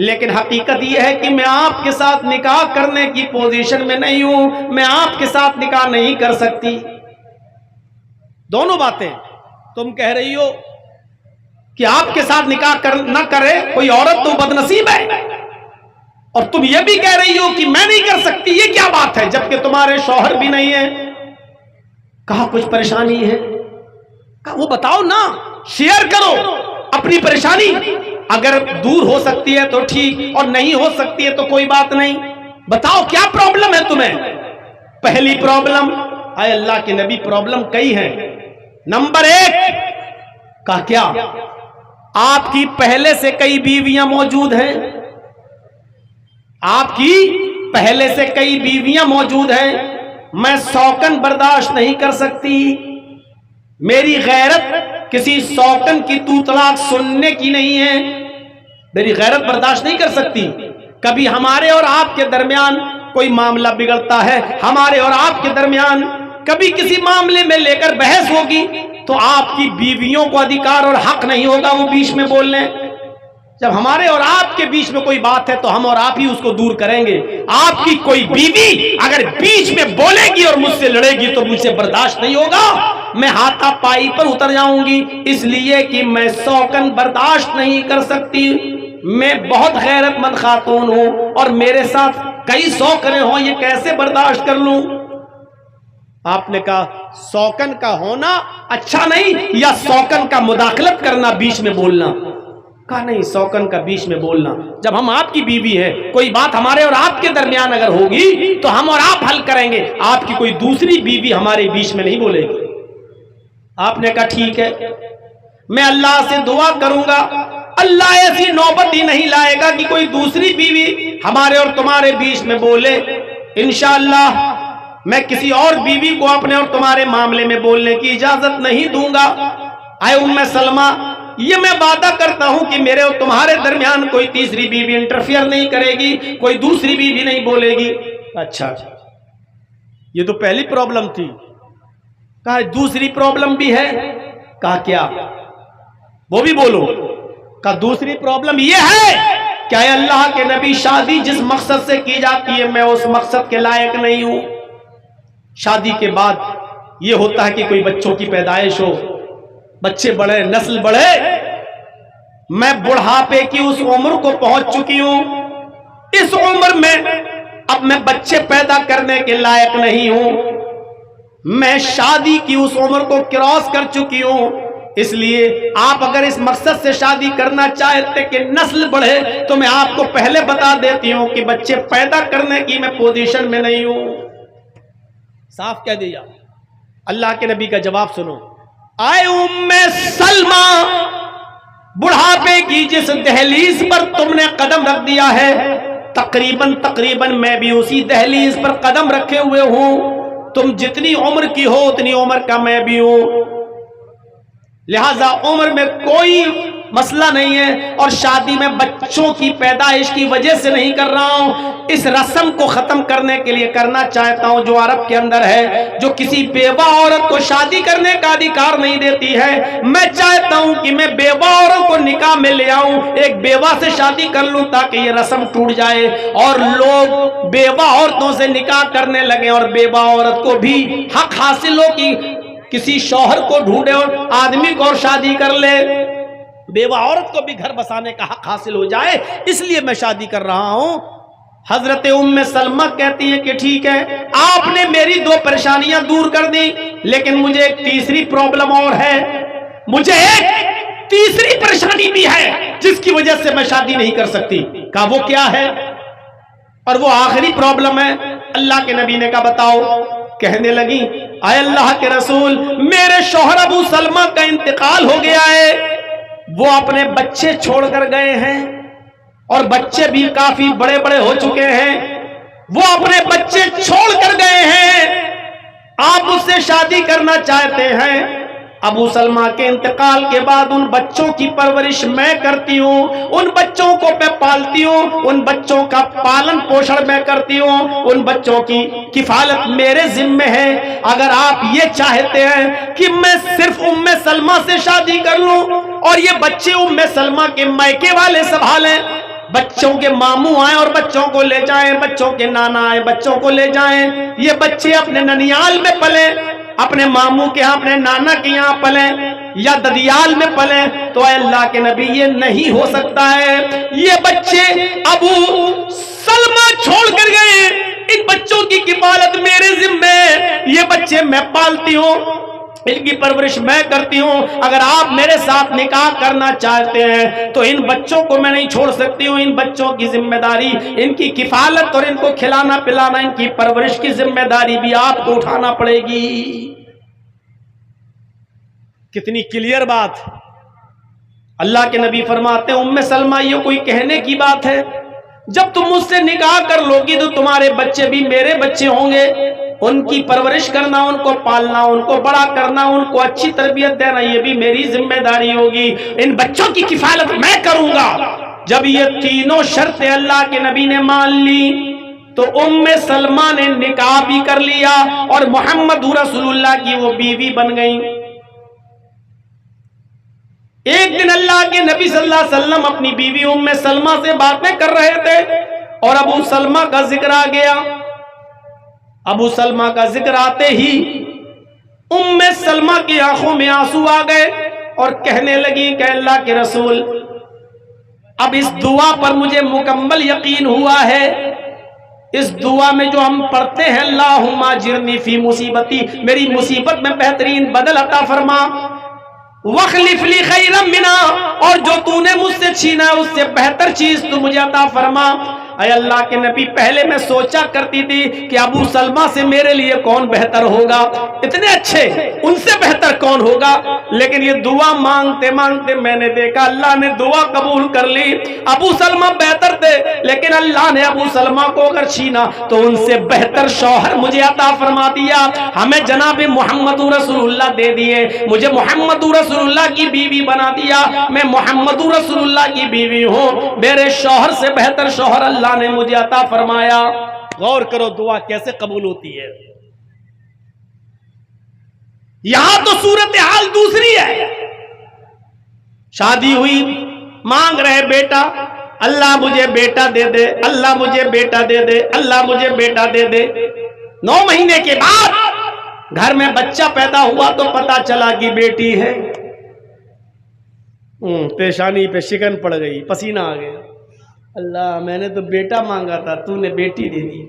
Speaker 1: لیکن حقیقت یہ ہے کہ میں آپ کے ساتھ نکاح کرنے کی پوزیشن میں نہیں ہوں، میں آپ کے ساتھ نکاح نہیں کر سکتی۔ دونوں باتیں، تم کہہ رہی ہو کہ آپ کے ساتھ نکاح نہ کرے کوئی عورت تو بد نصیب ہے، اور تم یہ بھی کہہ رہی ہو کہ میں نہیں کر سکتی، یہ کیا بات ہے جبکہ تمہارے شوہر بھی نہیں ہے؟ کہا کچھ پریشانی ہے؟ کہا وہ بتاؤ نا، شیئر کرو اپنی پریشانی، اگر دور ہو سکتی ہے تو ٹھیک، اور نہیں ہو سکتی ہے تو کوئی بات نہیں، بتاؤ کیا پرابلم ہے تمہیں؟ پہلی پرابلم، اے اللہ کے نبی پرابلم کئی ہیں، نمبر 1 کہا کیا آپ کی پہلے سے کئی بیویاں موجود ہیں؟ آپ کی پہلے سے کئی بیویاں موجود ہیں، میں سوکن برداشت نہیں کر سکتی، میری غیرت کسی سوکن کی تو طلاق سننے کی نہیں ہے، میری غیرت برداشت نہیں کر سکتی۔ کبھی ہمارے اور آپ کے درمیان کوئی معاملہ بگڑتا ہے، ہمارے اور آپ کے درمیان کبھی کسی معاملے میں لے کر بحث ہوگی تو آپ کی بیویوں کو ادھیکار اور حق نہیں ہوگا وہ بیچ میں بولنے۔ جب ہمارے اور آپ کے بیچ میں کوئی بات ہے تو ہم اور آپ ہی اس کو دور کریں گے۔ آپ کی کوئی بیوی اگر بیچ میں بولے گی اور مجھ سے لڑے گی تو مجھ سے برداشت نہیں ہوگا، میں ہاتھا پائی پر اتر جاؤں گی، اس لیے کہ میں سوکن برداشت نہیں کر سکتی، میں بہت غیرت مند خاتون ہوں اور میرے ساتھ کئی سوکنے ہوں، یہ کیسے برداشت کر لوں؟ آپ نے کہا سوکن کا ہونا اچھا نہیں یا سوکن کا مداخلت کرنا بیچ میں بولنا؟ کہا نہیں، سوکن کا بیچ میں بولنا۔ جب ہم آپ کی بیوی ہے، کوئی بات ہمارے اور آپ کے درمیان اگر ہوگی تو ہم اور آپ حل کریں گے، آپ کی کوئی دوسری بیوی ہمارے بیچ میں نہیں بولے گی۔ آپ نے کہا ٹھیک ہے، میں اللہ سے دعا کروں گا، اللہ ایسی نوبت ہی نہیں لائے گا کہ کوئی دوسری بیوی ہمارے اور تمہارے بیچ میں بولے۔ انشاءاللہ میں کسی اور بیوی کو اپنے اور تمہارے معاملے میں بولنے کی اجازت نہیں دوں گا۔ اے ام سلمہ، یہ میں وعدہ کرتا ہوں کہ میرے اور تمہارے درمیان کوئی تیسری بیوی انٹرفیئر نہیں کرے گی، کوئی دوسری بیوی نہیں بولے گی۔ اچھا، یہ تو پہلی پرابلم تھی۔ کہا دوسری پرابلم بھی ہے؟ کہا کیا؟ وہ بھی بولو۔ کہا دوسری پرابلم یہ ہے کہ اے اللہ کے نبی، شادی جس مقصد سے کی جاتی ہے میں اس مقصد کے لائق نہیں ہوں۔ شادی کے بعد یہ ہوتا ہے کہ کوئی بچوں کی پیدائش ہو، بچے بڑھے، نسل بڑھے، میں بڑھاپے کی اس عمر کو پہنچ چکی ہوں، اس عمر میں اب میں بچے پیدا کرنے کے لائق نہیں ہوں، میں شادی کی اس عمر کو کراس کر چکی ہوں، اس لیے آپ اگر اس مقصد سے شادی کرنا چاہتے کہ نسل بڑھے تو میں آپ کو پہلے بتا دیتی ہوں کہ بچے پیدا کرنے کی میں پوزیشن میں نہیں ہوں۔ صاف کہہ دیا۔ اللہ کے نبی کا جواب سنو، اے ام سلمہ، بڑھاپے کی جس دہلیز پر تم نے قدم رکھ دیا ہے، تقریباً میں بھی اسی دہلیز پر قدم رکھے ہوئے ہوں، تم جتنی عمر کی ہو اتنی عمر کا میں بھی ہوں، لہذا عمر میں کوئی مسئلہ نہیں ہے، اور شادی میں بچوں کی پیدائش کی وجہ سے نہیں کر رہا ہوں، اس رسم کو ختم کرنے کے لیے کرنا چاہتا ہوں جو عرب کے اندر ہے، جو کسی بیوہ عورت کو شادی کرنے کا ادھیکار نہیں دیتی ہے۔ میں چاہتا ہوں کہ میں بیوہ عورت کو نکاح میں لے آؤں، ایک بیوہ سے شادی کر لوں تاکہ یہ رسم ٹوٹ جائے اور لوگ بیوہ عورتوں سے نکاح کرنے لگیں، اور بیوہ عورت کو بھی حق حاصل ہو کہ کسی شوہر کو ڈھونڈے اور آدمی کو اور شادی کر لے، بیوہ عورت کو بھی گھر بسانے کا حق حاصل ہو جائے، اس لیے میں شادی کر رہا ہوں۔ حضرت ام سلمہ کہتی ہیں کہ ٹھیک ہے، آپ نے میری 2 پریشانیاں دور کر دی، لیکن مجھے ایک تیسری پرابلم اور ہے، مجھے ایک تیسری پریشانی بھی ہے جس کی وجہ سے میں شادی نہیں کر سکتی۔ کہا وہ کیا ہے؟ اور وہ آخری پرابلم ہے۔ اللہ کے نبی نے کہا بتاؤ۔ کہنے لگی اے اللہ کے رسول، میرے شوہر ابو سلمہ کا انتقال ہو گیا ہے، وہ اپنے بچے چھوڑ کر گئے ہیں، اور بچے بھی کافی بڑے بڑے ہو چکے ہیں، وہ اپنے بچے چھوڑ کر گئے ہیں، آپ اس سے شادی کرنا چاہتے ہیں۔ ابو سلمہ کے انتقال کے بعد ان بچوں کی پرورش میں کرتی ہوں، ان بچوں کو میں پالتی ہوں، ان بچوں کا پالن پوشن میں کرتی ہوں، ان بچوں کی کفالت میرے ذمہ ہے۔ اگر آپ یہ چاہتے ہیں کہ میں صرف ام سلمہ سے شادی کر لوں اور یہ بچے ام سلمہ کے مائکے والے سنبھالیں، بچوں کے ماموں آئیں اور بچوں کو لے جائیں، بچوں کے نانا آئیں بچوں کو لے جائیں، یہ بچے اپنے ننیال میں پلیں، اپنے ماموں کے ہاں اپنے نانا کے یہاں پلیں یا ددیال میں پلیں، تو اے اللہ کے نبی یہ نہیں ہو سکتا ہے۔ یہ بچے ابو سلمہ چھوڑ کر گئے، ان بچوں کی کفالت میرے ذمہ، یہ بچے میں پالتی ہوں، ان کی پرورش میں کرتی ہوں، اگر آپ میرے ساتھ نکاح کرنا چاہتے ہیں تو ان بچوں کو میں نہیں چھوڑ سکتی ہوں، ان بچوں کی ذمہ داری، ان کی کفالت اور ان کو کھلانا پلانا، ان کی پرورش کی ذمہ داری بھی آپ کو اٹھانا پڑے گی۔ کتنی کلیئر بات۔ اللہ کے نبی فرماتے ہیں ام سلمہ یہ کوئی کہنے کی بات ہے؟ جب تم مجھ سے نکاح کر لو گی تو تمہارے بچے بھی میرے بچے ہوں گے، ان کی پرورش کرنا، ان کو پالنا، ان کو بڑا کرنا، ان کو اچھی تربیت دینا، یہ بھی میری ذمہ داری ہوگی، ان بچوں کی کفالت میں کروں گا۔ جب یہ تینوں شرطیں اللہ کے نبی نے مان لی تو ام سلمہ نے نکاح بھی کر لیا اور محمد رسول اللہ کی وہ بیوی بن گئی۔ ایک دن اللہ کے نبی صلی اللہ علیہ وسلم اپنی بیوی ام سلمہ سے باتیں کر رہے تھے اور ابو سلمہ کا ذکر آ گیا۔ ابو سلمہ کا ذکر آتے ہی ام سلمہ کی آنکھوں میں آنسو آ گئے اور کہنے لگی کہ اللہ کے رسول اب اس دعا پر مجھے مکمل یقین ہوا ہے، اس دعا میں جو ہم پڑھتے ہیں اللہم اجرنی فی مصیبتی، میری مصیبت میں بہترین بدل عطا فرما، وَاخْلِفْ لِي خَيْرًا مِنْهَا، اور جو تو نے مجھ سے چھینا ہے اس سے بہتر چیز تو مجھے عطا فرما۔ اے اللہ کے نبی پہلے میں سوچا کرتی تھی کہ ابو سلمہ سے میرے لیے کون بہتر ہوگا، اتنے اچھے، ان سے بہتر کون ہوگا، لیکن یہ دعا مانگتے مانگتے میں نے دیکھا اللہ نے دعا قبول کر لی۔ ابو سلمہ بہتر تھے لیکن اللہ نے ابو سلمہ کو اگر چھینا تو ان سے بہتر شوہر مجھے عطا فرما دیا، ہمیں جناب محمد رسول اللہ دے دیے، مجھے محمد رسول اللہ کی بیوی بنا دیا، میں محمد رسول اللہ کی بیوی ہوں، میرے شوہر سے بہتر شوہر اللہ نے مجھے عطا فرمایا۔ غور کرو دعا کیسے قبول ہوتی ہے۔ یہاں تو صورتحال دوسری ہے، شادی ہوئی، مانگ رہے بیٹا، اللہ مجھے بیٹا دے دے، اللہ مجھے بیٹا دے دے، اللہ مجھے بیٹا دے دے۔ 9 مہینے کے بعد گھر میں بچہ پیدا ہوا تو پتا چلا کہ بیٹی ہے، پیشانی پہ شکن پڑ گئی، پسینہ آ گیا، اللہ میں نے تو بیٹا مانگا تھا تو نے بیٹی دے دی۔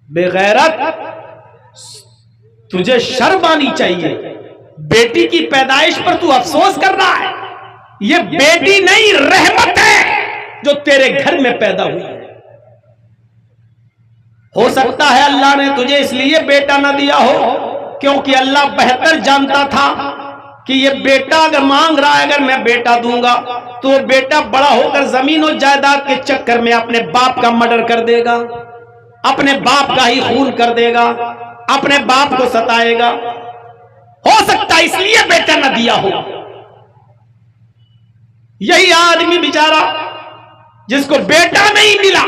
Speaker 1: بے غیرت، تجھے شرم آنی چاہیے، بیٹی کی پیدائش پر تو افسوس کر رہا ہے، یہ بیٹی نہیں رحمت ہے جو تیرے گھر میں پیدا ہوئی ہے۔ ہو سکتا ہے اللہ نے تجھے اس لیے بیٹا نہ دیا ہو کیونکہ اللہ بہتر جانتا تھا کہ یہ بیٹا اگر مانگ رہا ہے، اگر میں بیٹا دوں گا تو وہ بیٹا بڑا ہو کر زمین و جائیداد کے چکر میں اپنے باپ کا مرڈر کر دے گا، اپنے باپ کا ہی خون کر دے گا، اپنے باپ کو ستائے گا، ہو سکتا ہے اس لیے بیٹا نہ دیا ہو۔ یہی آدمی بیچارہ جس کو بیٹا نہیں ملا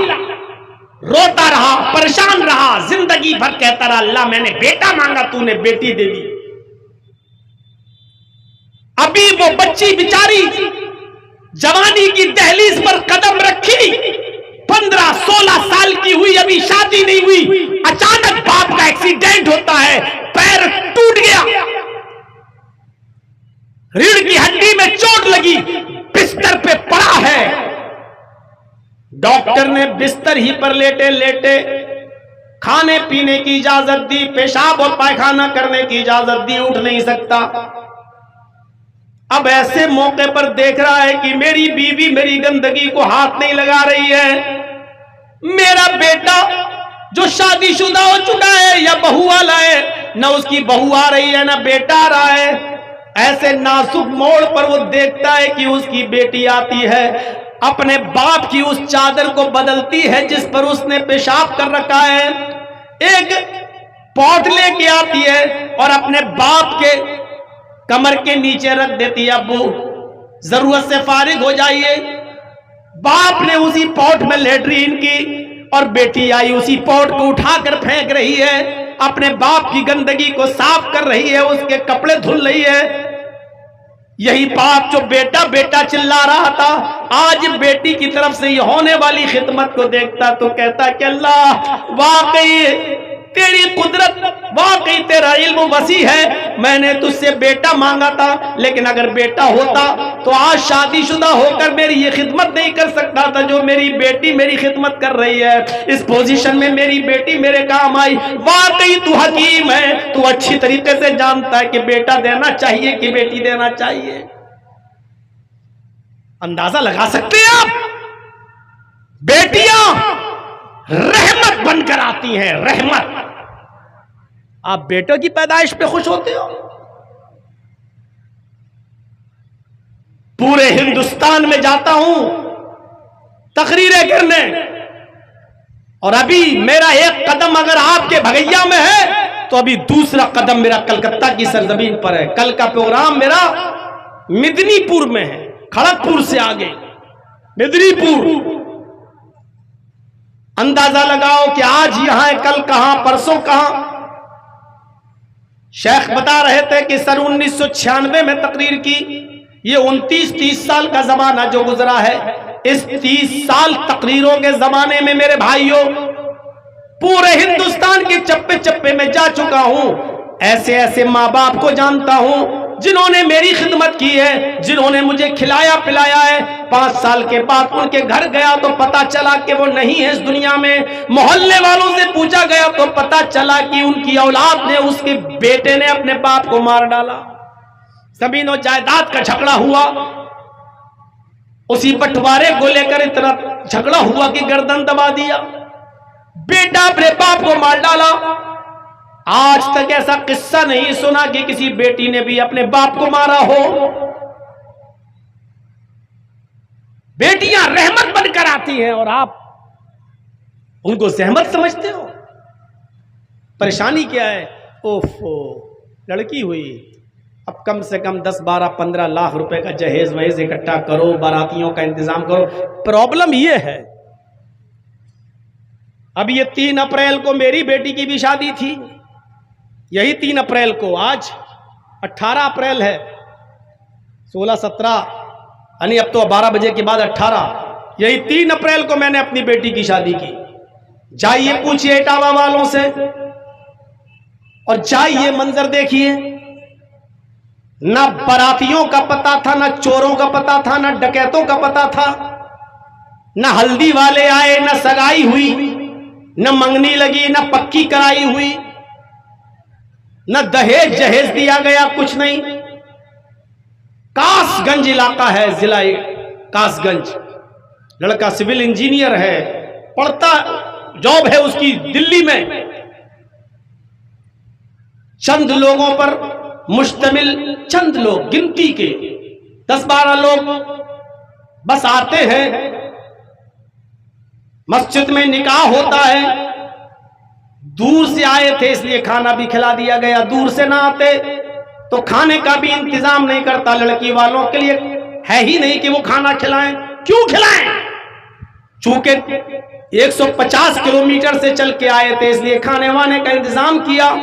Speaker 1: روتا رہا، پریشان رہا، زندگی بھر کہتا رہا اللہ میں نے بیٹا مانگا تو نے بیٹی دے دی۔ ابھی وہ بچی بیچاری جوانی کی دہلیز پر قدم رکھی، 15-16 سال کی ہوئی، ابھی شادی نہیں ہوئی، اچانک باپ کا ایکسیڈنٹ ہوتا ہے، پیر ٹوٹ گیا، ریڑھ کی ہڈی میں چوٹ لگی، بستر پہ پڑا ہے، ڈاکٹر نے بستر ہی پر لیٹے لیٹے کھانے پینے کی اجازت دی، پیشاب اور پائخانہ کرنے کی اجازت دی، اٹھ نہیں سکتا۔ اب ایسے موقع پر دیکھ رہا ہے کہ میری بیوی میری گندگی کو ہاتھ نہیں لگا رہی ہے، میرا بیٹا جو شادی شدہ ہو چکا ہے یا بہو والا ہے، نہ اس کی بہو آ رہی ہے نہ بیٹا آ رہا ہے۔ ایسے نازک موڑ پر وہ دیکھتا ہے کہ اس کی بیٹی آتی ہے، اپنے باپ کی اس چادر کو بدلتی ہے جس پر اس نے پیشاب کر رکھا ہے، ایک پوٹ لے کے آتی ہے اور اپنے باپ کے کمر کے نیچے رکھ دیتی ہے، ابو ضرورت سے فارغ ہو جائیے۔ باپ نے اسی پوٹ میں لیٹرین کی اور بیٹی آئی اسی پوٹ کو اٹھا کر پھینک رہی ہے، اپنے باپ کی گندگی کو صاف کر رہی ہے، اس کے کپڑے دھل رہی ہے۔ یہی باپ جو بیٹا بیٹا چلا رہا تھا آج بیٹی کی طرف سے یہ ہونے والی خدمت کو دیکھتا تو کہتا کہ اللہ واقعی تیری قدرت، واقعی تیرا علم وسیع ہے، میں نے تجھ سے بیٹا مانگا تھا، لیکن اگر بیٹا ہوتا تو آج شادی شدہ ہو کر میری یہ خدمت نہیں کر سکتا تھا جو میری بیٹی میری خدمت کر رہی ہے، اس پوزیشن میں میری بیٹی میرے کام آئی۔ واقعی تو حکیم ہے، تو اچھی طریقے سے جانتا ہے کہ بیٹا دینا چاہیے کہ بیٹی دینا چاہیے۔ اندازہ لگا سکتے ہیں آپ، بیٹیاں رحمت بن کر آتی ہیں، رحمت۔ آپ بیٹوں کی پیدائش پہ خوش ہوتے ہو؟ پورے ہندوستان میں جاتا ہوں تقریریں کرنے، اور ابھی میرا ایک قدم اگر آپ کے بھگیا میں ہے تو ابھی دوسرا قدم میرا کلکتہ کی سرزمین پر ہے۔ کل کا پروگرام میرا مدنی پور میں ہے، کھڑگپور سے آگے مدنی پور۔ اندازہ لگاؤ کہ آج یہاں ہے، کل کہاں، پرسوں کہاں۔ شیخ بتا رہے تھے کہ سن 1996 میں تقریر کی، یہ 29-30 سال کا زمانہ جو گزرا ہے، اس 30 سال تقریروں کے زمانے میں میرے بھائیوں پورے ہندوستان کے چپے چپے میں جا چکا ہوں۔ ایسے ایسے ماں باپ کو جانتا ہوں جنہوں نے میری خدمت کی ہے، جنہوں نے مجھے کھلایا پلایا ہے۔ 5 سال کے بعد ان کے گھر گیا تو پتا چلا کہ وہ نہیں ہے اس دنیا میں۔ محلے والوں سے پوچھا گیا تو پتا چلا کہ ان کی اولاد نے، اس کے بیٹے نے اپنے باپ کو مار ڈالا۔ زمین و جائیداد کا جھگڑا ہوا، اسی بٹوارے کو لے کر اتنا جھگڑا ہوا کہ گردن دبا دیا، بیٹا اپنے باپ کو مار ڈالا۔ آج تک ایسا قصہ نہیں سنا کہ کسی بیٹی نے بھی اپنے باپ کو مارا ہو۔ بیٹیاں رحمت بن کر آتی ہیں اور آپ ان کو زحمت سمجھتے ہو۔ پریشانی کیا ہے؟ اوفو، لڑکی ہوئی، اب کم سے کم 10-12-15 لاکھ روپے کا جہیز وہیز اکٹھا کرو، باراتیوں کا انتظام کرو۔ پرابلم یہ ہے، اب یہ 3 اپریل کو میری بیٹی کی بھی شادی تھی، یہی 3 اپریل کو، آج 18 اپریل ہے، 16-17 یعنی اب تو 12 بجے کے بعد 18، یہی 3 اپریل کو میں نے اپنی بیٹی کی شادی کی۔ جائیے پوچھئے اٹاوا والوں سے، اور جائیے منظر دیکھیے، نہ براتیوں کا پتہ تھا، نہ چوروں کا پتہ تھا، نہ ڈکیتوں کا پتہ تھا، نہ ہلدی والے آئے، نہ سگائی ہوئی، نہ منگنی لگی، نہ پکی کرائی ہوئی، نہ دہیج جہیز دیا گیا، کچھ نہیں۔ کاس گنج علاقہ ہے، ضلع کاس گنج، لڑکا سول انجینئر ہے، پڑھتا، جاب ہے اس کی دلی میں۔ چند لوگوں پر مشتمل، چند لوگ گنتی کے 10-12 لوگ بس آتے ہیں، مسجد میں نکاح ہوتا ہے، دور سے آئے تھے اس لیے کھانا بھی کھلا دیا گیا، دور سے نہ آتے تو کھانے کا بھی انتظام نہیں کرتا لڑکی والوں کے لیے، ہے ہی نہیں کہ وہ کھانا کھلائیں۔ کیوں کھلائیں؟ چونکہ 150 کلومیٹر سے چل کے آئے تھے، اس لیے کھانے وانے کا انتظام کیا۔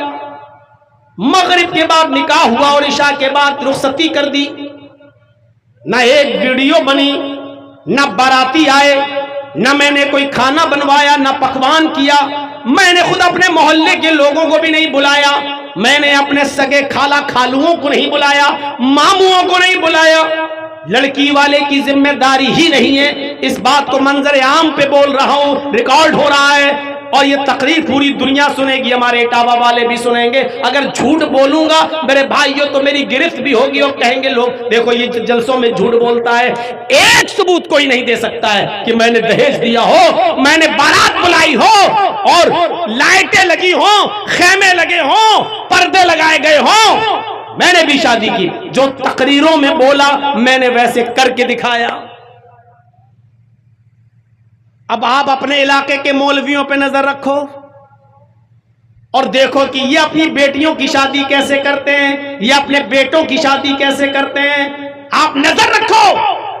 Speaker 1: مغرب کے بعد نکاح ہوا اور عشاء کے بعد رخصتی کر دی، نہ ایک ویڈیو بنی، نہ باراتی آئے، نہ میں نے کوئی کھانا بنوایا، نہ پکوان کیا۔ میں نے خود اپنے محلے کے لوگوں کو بھی نہیں بلایا، میں نے اپنے سگے خالہ خالوؤں کو نہیں بلایا، ماموؤں کو نہیں بلایا۔ لڑکی والے کی ذمہ داری ہی نہیں ہے، اس بات کو منظر عام پہ بول رہا ہوں، ریکارڈ ہو رہا ہے، اور یہ تقریر پوری دنیا سنے گی، ہمارے اٹاوا والے بھی سنیں گے۔ اگر جھوٹ بولوں گا میرے بھائیوں تو میری گرفت بھی ہوگی، اور کہیں گے لوگ دیکھو یہ جلسوں میں جھوٹ بولتا ہے۔ ایک ثبوت کوئی نہیں دے سکتا ہے کہ میں نے دہیج دیا ہو، میں نے بارات بلائی ہو، اور لائٹیں لگی ہوں، خیمے لگے ہوں، پردے لگائے گئے ہوں، میں نے بھی شادی کی۔ جو تقریروں میں بولا میں نے ویسے کر کے دکھایا۔ اب آپ اپنے علاقے کے مولویوں پہ نظر رکھو اور دیکھو کہ یہ اپنی بیٹیوں کی شادی کیسے کرتے ہیں، یہ اپنے بیٹوں کی شادی کیسے کرتے ہیں۔ آپ نظر رکھو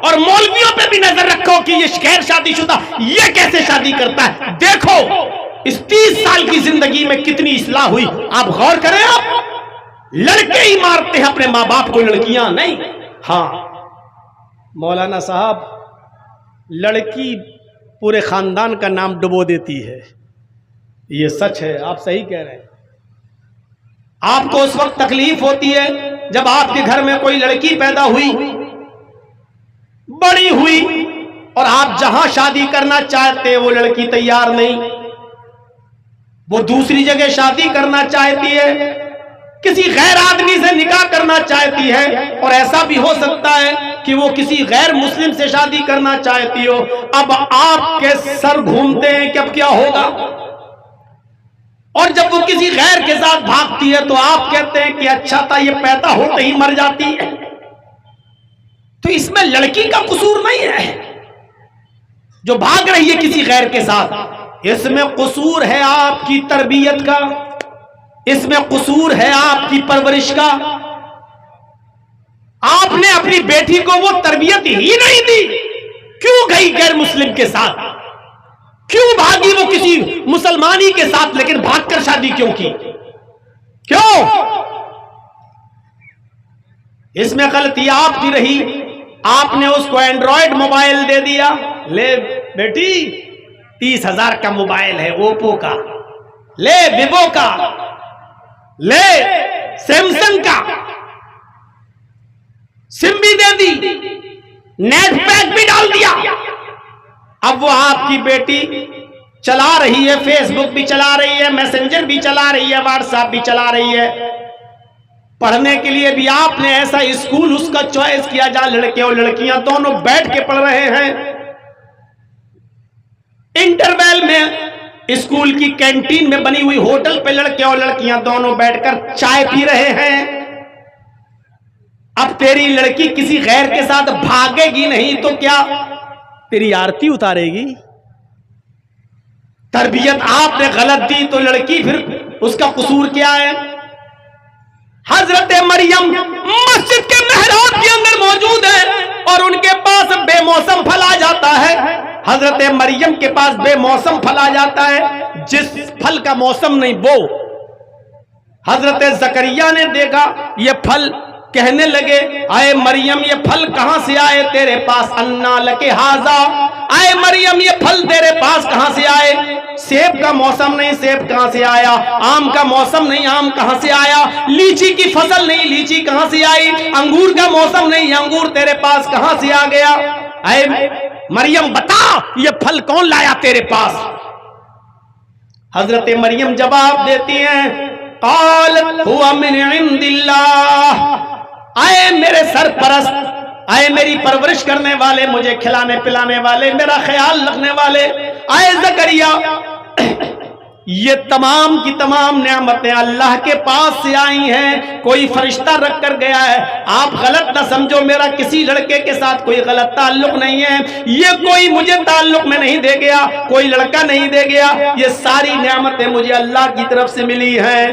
Speaker 1: اور مولویوں پہ بھی نظر رکھو کہ یہ غیر شادی شدہ یہ کیسے شادی کرتا ہے۔ دیکھو اس 30 سال کی زندگی میں کتنی اصلاح ہوئی، آپ غور کریں۔ آپ لڑکے ہی مارتے ہیں اپنے ماں باپ کو، لڑکیاں نہیں۔ ہاں مولانا صاحب، لڑکی پورے خاندان کا نام ڈبو دیتی ہے، یہ سچ ہے، آپ صحیح کہہ رہے ہیں۔ آپ کو اس وقت تکلیف ہوتی ہے جب آپ کے گھر میں کوئی لڑکی پیدا ہوئی، بڑی ہوئی، اور آپ جہاں شادی کرنا چاہتے وہ لڑکی تیار نہیں، وہ دوسری جگہ شادی کرنا چاہتی ہے، کسی غیر آدمی سے نکاح کرنا چاہتی ہے، اور ایسا بھی ہو سکتا ہے کہ وہ کسی غیر مسلم سے شادی کرنا چاہتی ہو۔ اب آپ کے سر گھومتے ہیں کہ اب کیا ہوگا، اور جب وہ کسی غیر کے ساتھ بھاگتی ہے تو آپ کہتے ہیں کہ اچھا تھا یہ پیدا ہوتے ہی مر جاتی ہے۔ تو اس میں لڑکی کا قصور نہیں ہے جو بھاگ رہی ہے کسی غیر کے ساتھ، اس میں قصور ہے آپ کی تربیت کا، اس میں قصور ہے آپ کی پرورش کا۔ آپ نے اپنی بیٹی کو وہ تربیت ہی نہیں دی، کیوں گئی غیر مسلم کے ساتھ، کیوں بھاگی وہ کسی مسلمانی کے ساتھ، لیکن بھاگ کر شادی کیوں کی، کیوں؟ اس میں غلطی آپ کی رہی، آپ نے اس کو اینڈرائیڈ موبائل دے دیا، لے بیٹی 30,000 کا موبائل ہے اوپو کا، لے ویوو کا، لے سیمسنگ کا، سم بھی دے دی، نیٹ پیک بھی ڈال دیا۔ اب وہ آپ کی بیٹی چلا رہی ہے، فیس بک بھی چلا رہی ہے، میسنجر بھی چلا رہی ہے، واٹس ایپ بھی چلا رہی ہے، پڑھنے کے لیے بھی آپ نے ایسا اسکول اس کا چوائس کیا جہاں لڑکے اور لڑکیاں دونوں بیٹھ کے پڑھ رہے ہیں۔ انٹرویل میں اسکول کی کینٹین میں بنی ہوئی ہوٹل پہ لڑکے اور لڑکیاں دونوں بیٹھ کر چائے پی رہے ہیں۔ اب تیری لڑکی کسی غیر کے ساتھ بھاگے گی نہیں تو کیا تیری آرتی اتارے گی؟ تربیت آپ نے غلط دی تو لڑکی پھر اس کا قصور کیا ہے؟ حضرت مریم مسجد کے محراب کے اندر موجود ہے اور ان کے پاس بے موسم پھل آ جاتا ہے۔ حضرت مریم کے پاس بے موسم پھل آ جاتا ہے، جس پھل کا موسم نہیں وہ۔ حضرت زکریا نے دیکھا یہ پھل، کہنے لگے اے مریم یہ پھل کہاں سے آئے تیرے پاس؟ انا لکے ھذا، اے مریم یہ پھل تیرے پاس کہاں سے آئے؟ سیب کا موسم نہیں، سیب کہاں سے آیا؟ آم کا موسم نہیں، آم کہاں سے آیا؟ لیچی کی فصل نہیں، لیچی کہاں سے آئی؟ انگور کا موسم نہیں، انگور تیرے پاس کہاں سے آ گیا؟ اے مریم بتا یہ پھل کون لایا تیرے پاس؟ حضرت مریم جواب دیتی ہیں قالت هو من عند اللہ، اے میرے سرپرست، اے میری پرورش کرنے والے، مجھے کھلانے پلانے والے، میرا خیال رکھنے والے، اے زکریا، یہ تمام کی تمام نعمتیں اللہ کے پاس سے آئی ہیں، کوئی فرشتہ رکھ کر گیا ہے۔ آپ غلط نہ سمجھو، میرا کسی لڑکے کے ساتھ کوئی غلط تعلق نہیں ہے، یہ کوئی مجھے تعلق میں نہیں دے گیا، کوئی لڑکا نہیں دے گیا، یہ ساری نعمتیں مجھے اللہ کی طرف سے ملی ہیں۔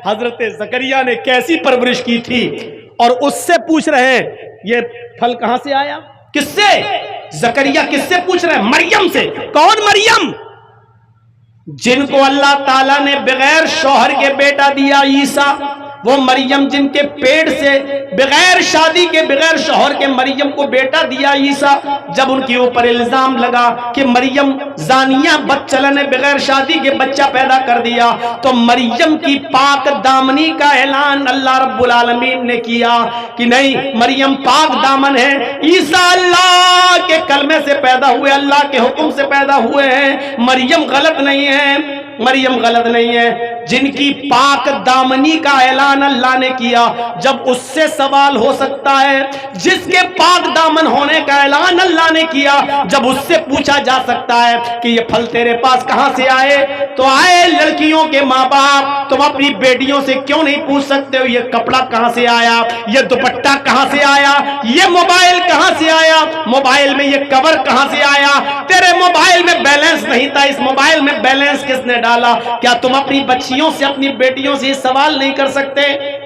Speaker 1: حضرت زکریا نے کیسی پرورش کی تھی، اور اس سے پوچھ رہے ہیں یہ پھل کہاں سے آیا؟ کس سے؟ زکریا کس سے پوچھ رہے ہیں؟ مریم سے۔ کون مریم؟ جن کو اللہ تعالیٰ نے بغیر شوہر کے بیٹا دیا عیسیٰ، وہ مریم جن کے پیٹ سے بغیر شادی کے، بغیر شوہر کے مریم کو بیٹا دیا عیسیٰ، جب ان کے اوپر الزام لگا کہ مریم زانیہ بدچلن ہے، بغیر شادی کے بچہ پیدا کر دیا، تو مریم کی پاک دامنی کا اعلان اللہ رب العالمین نے کیا کہ نہیں، مریم پاک دامن ہے، عیسیٰ اللہ کے کلمے سے پیدا ہوئے، اللہ کے حکم سے پیدا ہوئے ہیں، مریم غلط نہیں ہے، مریم غلط نہیں ہے۔ جن کی پاک دامنی کا اعلان اللہ نے کیا، جب اس سے سوال ہو سکتا ہے، جس کے پاک دامن ہونے کا اعلان اللہ نے کیا، جب اس سے پوچھا جا سکتا ہے کہ یہ پھل تیرے پاس کہاں سے آئے، تو آئے لڑکیوں کے ماں باپ، تم اپنی بیٹیوں سے کیوں نہیں پوچھ سکتے ہو یہ کپڑا کہاں سے آیا، یہ دوپٹہ کہاں سے آیا، یہ موبائل کہاں سے آیا، موبائل میں یہ کور کہاں سے آیا؟ تیرے موبائل میں بیلنس نہیں تھا، اس موبائل میں بیلنس کس نے ڈالا؟ کیا تم اپنی بچیوں سے، اپنی بیٹیوں سے یہ سوال نہیں کر سکتے؟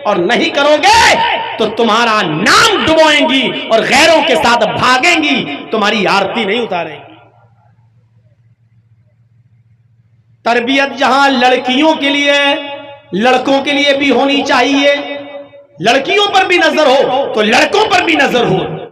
Speaker 1: اور نہیں کرو گے تو تمہارا نام ڈبوئیں گی اور غیروں کے ساتھ بھاگیں گی، تمہاری آرتی نہیں اتاریں گی۔ تربیت جہاں لڑکیوں کے لیے، لڑکوں کے لیے بھی ہونی چاہیے، لڑکیوں پر بھی نظر ہو تو لڑکوں پر بھی نظر ہو.